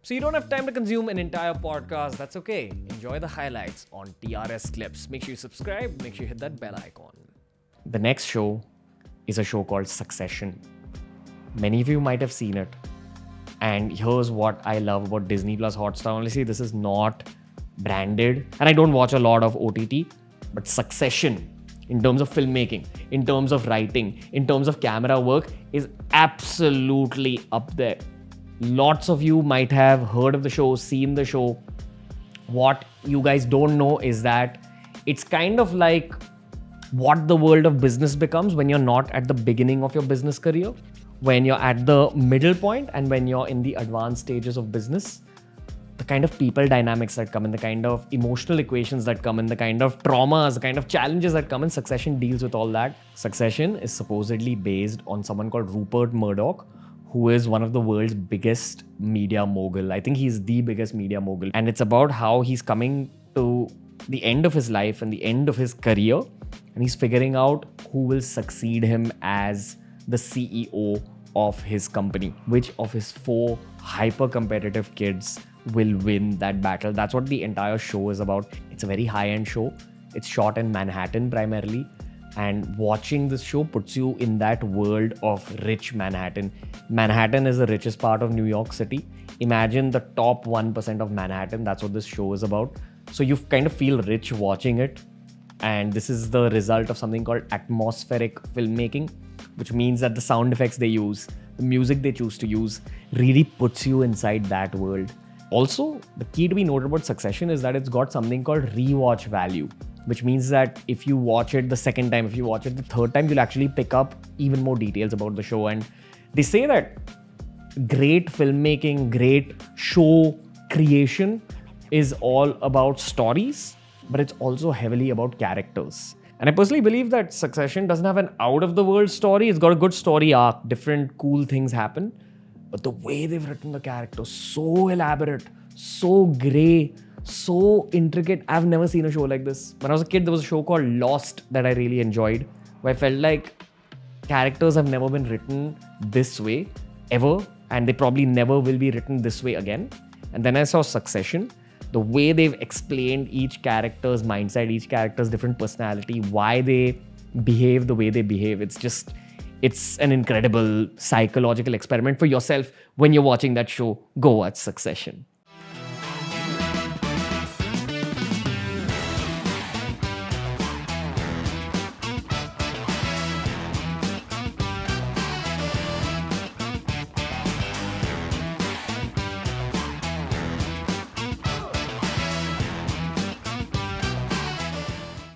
So you don't have time to consume an entire podcast. That's okay. Enjoy the highlights on TRS Clips. Make sure you subscribe. Make sure you hit that bell icon. The next show is a show called Succession. Many of you might have seen it. And here's what I love about Disney Plus Hotstar. Honestly, this is not branded. And I don't watch a lot of OTT. But Succession, in terms of filmmaking, in terms of writing, in terms of camera work, is absolutely up there. Lots of you might have heard of the show, seen the show. What you guys don't know is that it's kind of like what the world of business becomes when you're not at the beginning of your business career, when you're at the middle point, and when you're in the advanced stages of business. The kind of people dynamics that come in, the kind of emotional equations that come in, the kind of traumas, the kind of challenges that come in. Succession deals with all that. Succession is supposedly based on someone called Rupert Murdoch, who is one of the world's biggest media mogul. I think he's the biggest media mogul. And it's about how he's coming to the end of his life and the end of his career. And he's figuring out who will succeed him as the CEO of his company. Which of his 4 hyper-competitive kids will win that battle. That's what the entire show is about. It's a very high-end show. It's shot in Manhattan primarily. And watching this show puts you in that world of rich Manhattan. Manhattan is the richest part of New York City. Imagine the top 1% of Manhattan. That's what this show is about. So you kind of feel rich watching it. And this is the result of something called atmospheric filmmaking, which means that the sound effects they use, the music they choose to use, really puts you inside that world. Also, the key to be noted about Succession is that it's got something called rewatch value, which means that if you watch it the second time, if you watch it the third time, you'll actually pick up even more details about the show. And they say that great filmmaking, great show creation is all about stories, but it's also heavily about characters. And I personally believe that Succession doesn't have an out-of-the-world story. It's got a good story arc. Different cool things happen. But the way they've written the characters, so elaborate, so grey, so intricate. I've never seen a show like this. When I was a kid, there was a show called Lost that I really enjoyed, where I felt like characters have never been written this way, ever. And they probably never will be written this way again. And then I saw Succession. The way they've explained each character's mindset, each character's different personality, why they behave the way they behave. It's an incredible psychological experiment for yourself. When you're watching that show, go watch Succession.